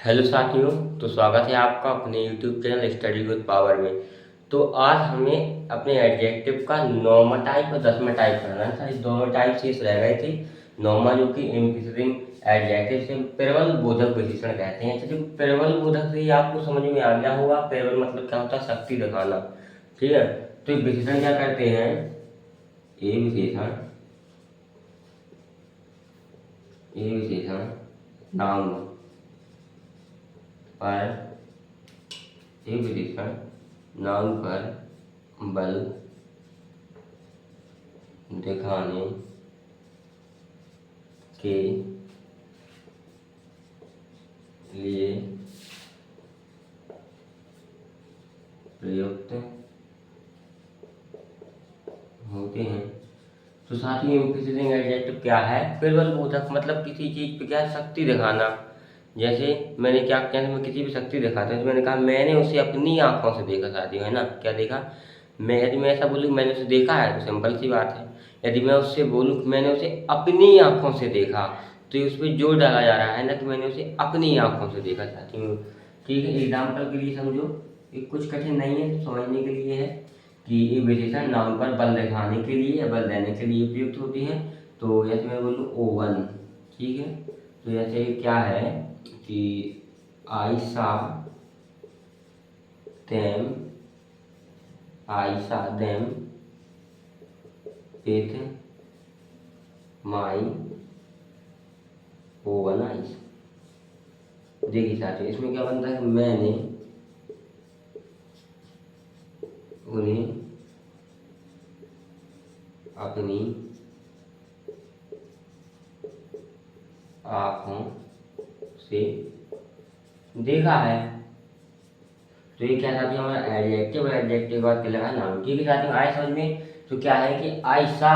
Hello साथियों। तो स्वागत है आपका अपने YouTube channel study with power में। तो आज हमें अपने एडजेक्टिव का 9वां टाइप और 10वां टाइप करना है। सारी दोनों टाइप शेष रह गए थे। 9वां जो कि एम्फिसिजिंग एडजेक्टिव से प्रबल बोधक विशेषण कहते हैं। चलिए, प्रबल बोधक से ही आपको समझ में आ गया होगा प्रबल मतलब क्या होता है, शक्ति दिखाना। ठीक है, तो ये विशेषण क्या करते हैं, ये विशेषण नाउन पर एक विशेषण नाउन पर बल दिखाने के लिए प्रयुक्त होते हैं। तो साथ ही एम्फिसिजिंग एडजेक्टिव क्या है, प्रबल बोधक मतलब किसी चीज पे क्या शक्ति दिखाना। जैसे मैंने क्या किया, मैं किसी भी शक्ति दिखाता हूँ तो मैंने कहा मैंने उसे अपनी आंखों से देखा। साथियों, है ना, क्या देखा। यदि मैं ऐसा बोलूँ मैंने उसे देखा है तो सिंपल सी बात है। यदि मैं उससे बोलूँ कि मैंने उसे अपनी आंखों से देखा तो उस पर जोर डाला जा रहा है ना, कि मैंने उसे अपनी आंखों से देखा। साथियों, ठीक है, एग्जाम्पल के लिए समझो, ये कुछ कठिन नहीं है, तो समझने के लिए है कि ये विशेषण नाउन पर बल दिखाने के लिए या बल देने के लिए उपयुक्त होती है। तो जैसे मैं बोलूँ ओवन, ठीक है, तो जैसे क्या है कि आई सा them with my oven ice. देखिए साथियों, इसमें क्या बनता है, मैंने उन्हें अपनी आँखों से देखा है। तो ये क्या साथियों, हमारा एडजेक्टिव है। एडजेक्टिव बाद के लगा नाउन। ठीक है साथियों, आए समझ में। तो क्या है कि आई सा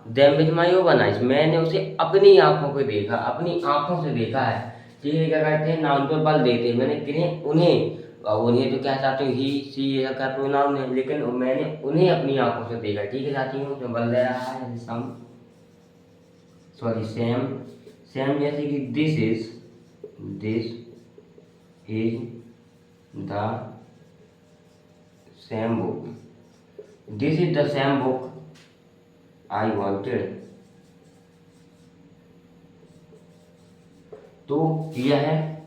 them with my own eyes, मैंने उसे अपनी आंखों पे देखा, अपनी आंखों से देखा है। ठीक है, क्या करते हैं, नाउन पर बल देते हैं। मैंने किन्हें, उन्हें। और उन्हें तो क्या चाहते हो, ही सी ये का प्रोनाउन है, लेकिन मैंने उन्हें अपनी आंखों से देखा। ठीक है साथियों, उसमें बल दे रहा है सम, सॉरी सेम। सेम जैसे कि this is the same book, this is the same book I wanted. तो यह है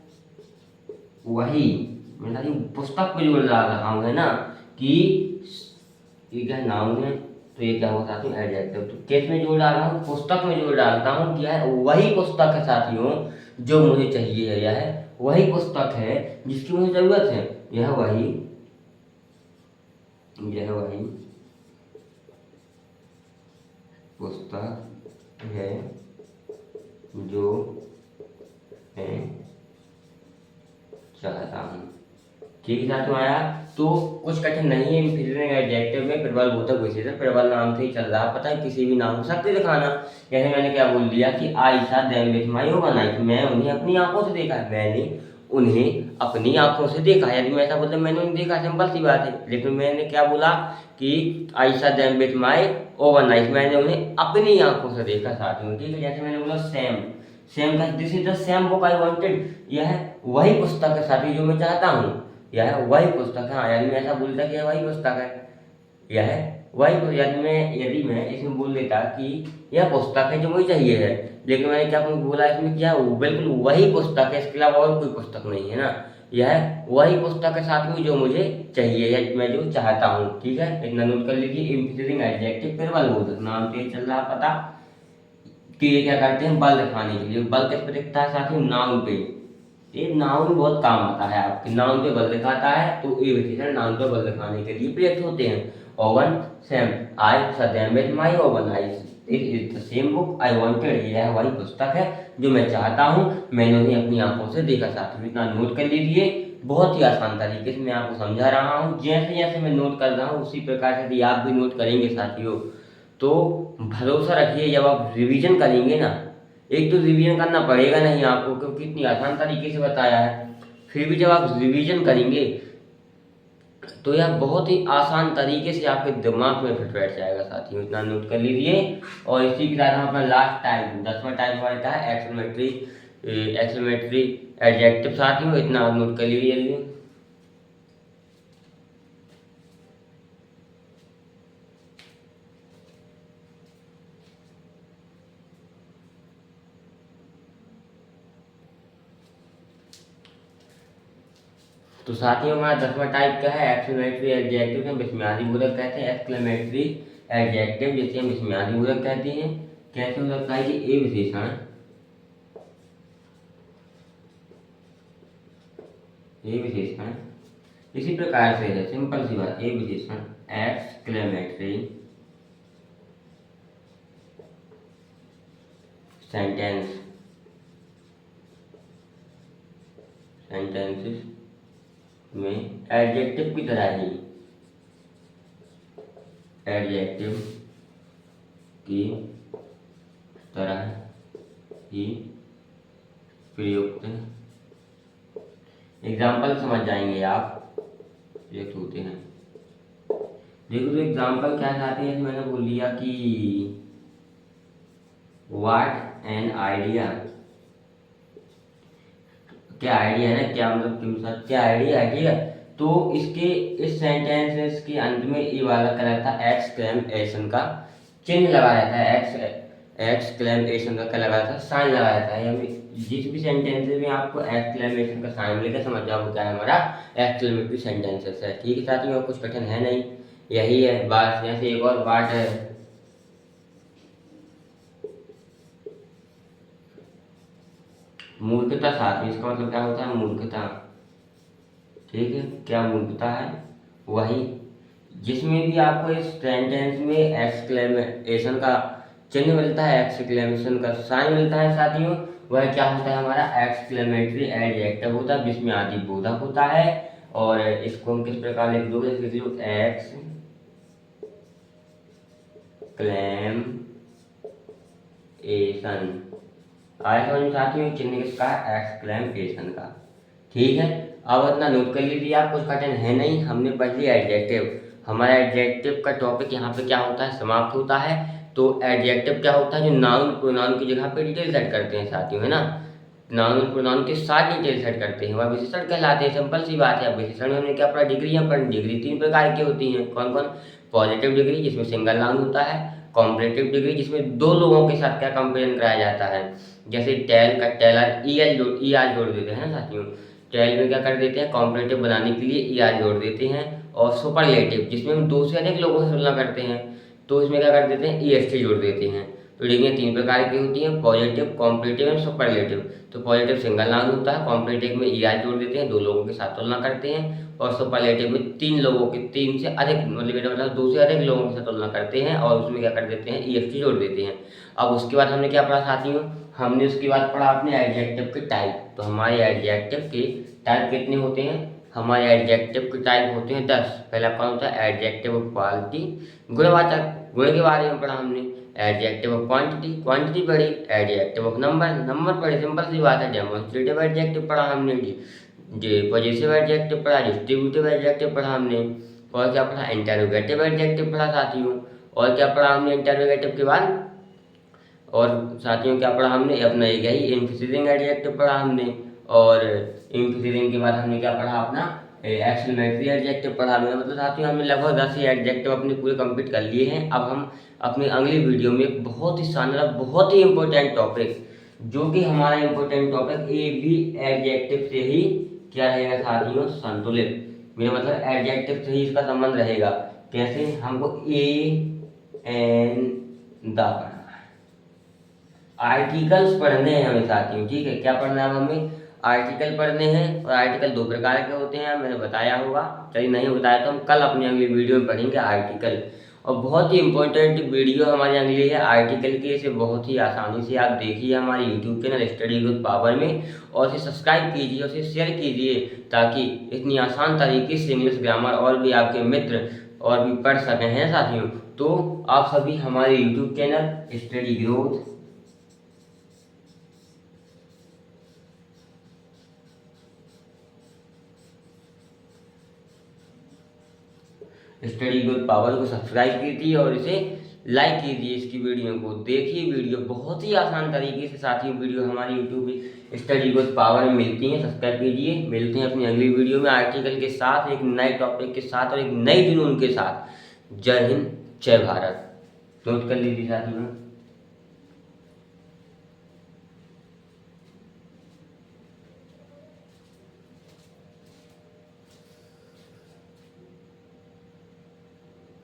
वही, मतलब पुस्तक पे जोड़ डाल रहा हूँ, है ना, कि ये क्या नाउन है, तो ये क्या होगा साथियों, एडजेक्टिव। तो किस में जोड़ डाल रहा हूँ, पुस्तक में जोड़ डालता हूँ। क्या है, वही पुस्तक है साथियों जो मुझे चाहिए है। यह है वही पुस्तक है जिसकी मुझे जरूरत है। यह वही पुस्तक है जो मैं चाहता हूँ। ठीक है साथियों, आया। तो कुछ कठिन नहीं है। इंफीरियर एडजेक्टिव में प्रबल बोधक विशेषण प्रबल नाम से ही चल रहा, पता है, किसी भी नाम को शक्ति दिखाना। जैसे मैंने क्या बोल दिया कि आई सा them with my own eyes, मैं उन्हें अपनी आंखों से देखा है, मैंने उन्हें अपनी आंखों से देखा है। यदि मैं ऐसा बोलता मैंने उन्हें देखा, सिंपल सी बात है। लेकिन मैंने क्या बोला कि आई सा them with my own eyes, मैंने उन्हें अपनी आंखों से देखा साथियों। ठीक है, जैसे मैंने बोला सेम, सेम का this is the same book I wanted, यह वही पुस्तक है साथी जो मैं चाहता हूँ। यह वही पुस्तक है। हाँ, यदि मैं ऐसा बोलता कि यह वही पुस्तक है, यह वही, यदि मैं इसमें बोल देता कि यह पुस्तक है जो मुझे चाहिए है, लेकिन मैंने क्या बोला इसमें, क्या बिल्कुल वही पुस्तक है, इसके अलावा और कोई पुस्तक नहीं है ना। यह वही पुस्तक है साथ में जो मुझे चाहिए या मैं जो चाहता हूँ। ठीक है, इतना नोट कर लीजिए। एम्फिसिजिंग एडजेक्टिव प्रबल बोधक, नाम से चल रहा पता कि ये क्या करते हैं, बल दिखाने के लिए। बल किस पे दिखता है साथियों, नाउन पे। ये नाउन बहुत काम आता है आपके, नाउन पे बल दिखाता है, तो ये विशेषण नाउन पे बल दिखाने के लिए प्रयुक्त होते हैं। Own same, I saw them with my own eyes, this is the same book I wanted, यह वही पुस्तक है जो मैं चाहता हूँ, मैंने उन्हें अपनी आंखों से देखा। साथियों, इतना नोट कर लीजिए। बहुत ही आसान तरीके से मैं आपको समझा रहा हूँ। जैसे जैसे मैं नोट कर रहा हूँ उसी प्रकार से यदि आप भी नोट करेंगे साथियों, तो भरोसा रखिए जब आप रिवीजन करेंगे ना, एक तो रिवीजन करना पड़ेगा नहीं आपको क्योंकि इतनी आसान तरीके से बताया है, फिर भी जब आप रिवीजन करेंगे तो यह बहुत ही आसान तरीके से आपके दिमाग में फिट बैठ जाएगा साथियों। इतना नोट कर लीजिए। और इसी के साथ हम अपना लास्ट टाइप 10वां टाइप हमारा था एक्सक्लेमेटरी एडजेक्टिव साथियों, इतना आप नोट कर लीजिए जल्दी। तो साथियों हमारा 10वां टाइप क्या है, एक्सक्लेमेटरी एडजेक्टिव, हम विस्मयादि बोधक कहते हैं। एक्सक्लेमेटरी एडजेक्टिव जिसे हम विस्मयादि बोधक कहते हैं। कैसे हो सकता है कि ए विशेषण, ए विशेषण इसी प्रकार से है, सिंपल सी बात, ए विशेषण एक्सक्लेमेटरी सेंटेंस, सेंटेंसेस में एडजेक्टिव की तरह ही, एडजेक्टिव की तरह ही प्रयुक्त, एग्जाम्पल समझ जाएंगे आप, प्रयुक्त होते हैं। देखो तो एग्जाम्पल क्या चाहते हैं, मैंने बोल दिया कि व्हाट एन आइडिया, क्या आइडिया है ना, क्या मतलब क्यों सर, क्या आइडिया है, ठीक है। तो इसके इस सेंटेंसेस के अंत में ये वाला क्या रहता है, एक्सक्लेमेशन का चिन्ह लगा रहता है, एक्सक्लेमेशन का क्या लगा रहता है, साइन लगा रहता है। यानी जिस भी सेंटेंसेस में आपको एक्सक्लेमेशन का साइन लेकर समझ जाओ क्या है, हमारा एक्सक्लेमेटरी सेंटेंसेस है। ठीक है साथियों, कुछ कठिन है नहीं, यही है बात। जैसे एक और बात है, मूर्खता साथियों, इसका मतलब क्या होता है, मूर्खता। ठीक है, क्या मूर्खता है, वही जिसमें भी आपको इस सेंटेंस में एक्सक्लेमेशन का चिन्ह मिलता है, एक्सक्लेमेशन का साइन मिलता है साथियों, वह क्या होता है, हमारा एक्सक्लेमेटरी एडजेक्टिव होता है, जिसमें आदि बोधक होता है। और इसको हम किस प्रकार लिख दोगे, लिख लो एक्सक्लेमेशन, आया समझ में साथियों, चिन्ह किसका है, एक्सक्लेमेशन का। ठीक है, अब इतना नोट कर लीजिए आप, कुछ कठिन है नहीं। हमने पढ़ लिया एडजेक्टिव, हमारा एडजेक्टिव का टॉपिक यहाँ पे क्या होता है, समाप्त होता है। तो एडजेक्टिव क्या होता है, जो नाउन प्रोनाउन की जगह पे डिटेल सेट करते हैं साथियों, है ना, नाउन प्रोनाउन के साथ डिटेल सेट करते हैं, वह विशेषण कहलाते हैं। सिंपल सी बात है। अब विशेषण में हमने क्या पढ़ा, डिग्रियां पढ़ी, डिग्री 3 प्रकार की होती हैं, कौन कौन, पॉजिटिव डिग्री जिसमें सिंगल नाउन होता है, कॉम्परेटिव डिग्री जिसमें दो लोगों के साथ क्या कंपेरिजन कराया जाता है, जैसे टेल का टेलर ई आर जोड़ देते हैं साथियों, टेल में क्या कर देते हैं, कॉम्परेटिव बनाने के लिए ई आर जोड़ देते हैं। और सुपरलेटिव जिसमें हम दो से अधिक लोगों से तुलना करते हैं, तो इसमें क्या कर देते हैं, ई एस टी जोड़ देते हैं। तो डिग्रियाँ 3 प्रकार की होती हैं, पॉजिटिव, कॉम्परेटिव एंड सुपरलेटिव। तो पॉजिटिव सिंगल नाउन होता है, कॉम्परेटिव में ई आर जोड़ देते हैं, दो लोगों के साथ तुलना करते हैं। और सुपरलेटिव में 3 लोगों के, 3 से अधिक, मतलब 2 से अधिक लोगों के साथ तुलना करते हैं, और उसमें क्या कर देते हैं, ई एस टी जोड़ देते हैं। अब उसके बाद हमने क्या पढ़ा साथियों, हमने उसके बाद पढ़ा अपने एडजेक्टिव के टाइप। तो हमारे एडजेक्टिव के टाइप कितने होते हैं, हमारे एडजेक्टिव के टाइप होते हैं 10। पहला कौन होता है, एडजेक्टिव ऑफ क्वालिटी, गुणवाचक, गुण के बारे में पढ़ा हमने। एडजेक्टिव ऑफ क्वांटिटी, क्वांटिटी पढ़ी। एडजेक्टिव ऑफ नंबर, नंबर पढ़े, सिंपल सी बात है। डेमोन्स्ट्रेटिव एडजेक्टिव पढ़ा हमने, पॉजिटिव एडजेक्टिव पढ़ा, डिस्ट्रीब्यूटिव एडजेक्टिव पढ़ा हमने। और क्या पढ़ा, इंटरोगेटिव एडजेक्टिव पढ़ा साथियों। और क्या पढ़ा हमने इंटरोगेटिव के बाद, और साथियों क्या पढ़ा हमने, अपना यही एम्फेसिजिंग एडजेक्टिव पढ़ा हमने। और एम्फेसिजिंग के बाद हमने क्या पढ़ा, अपना एक्सक्लेमेटरी एडजेक्टिव पढ़ा हमने। मतलब साथियों हमने लगभग 10 ही एडजेक्टिव अपने पूरे कंप्लीट कर लिए हैं। अब हम अपनी अगली वीडियो में एक बहुत ही शानदार, बहुत ही इंपॉर्टेंट टॉपिक, जो कि हमारा important topic A B adjective से ही क्या रहेगा साथियों, संतुलित। मेरा मतलब एडजेक्टिव से ही इसका संबंध रहेगा। कैसे, हमको ए एन द आर्टिकल्स पढ़ने हैं हमें साथियों। ठीक है, क्या पढ़ना है, अब हमें आर्टिकल पढ़ने हैं। और आर्टिकल 2 प्रकार के होते हैं, मैंने बताया होगा, चलिए नहीं बताया तो हम कल अपनी अगली वीडियो में पढ़ेंगे आर्टिकल। और बहुत ही इंपॉर्टेंट वीडियो हमारी अगली है आर्टिकल की। इसे बहुत ही आसानी से आप देखिए हमारे YouTube channel study with power में, और इसे सब्सक्राइब कीजिए और इसे शेयर कीजिए, ताकि इतनी आसान तरीके से इंग्लिश ग्रामर और भी आपके मित्र और भी पढ़ सकें हैं साथियों। तो आप सभी हमारे YouTube channel study growth study with power को सब्सक्राइब कीजिए और इसे लाइक कीजिए। इसकी वीडियो को देखिए, वीडियो बहुत ही आसान तरीके से साथियों वीडियो हमारी यूट्यूब स्टडी को पावर में मिलती हैं। सब्सक्राइब कीजिए। मिलते हैं अपनी अगली वीडियो में आर्टिकल के साथ, एक नए टॉपिक के साथ और एक नई जुनून के साथ। जय हिंद, जय भारत। नोट कर लीजिए साथियों।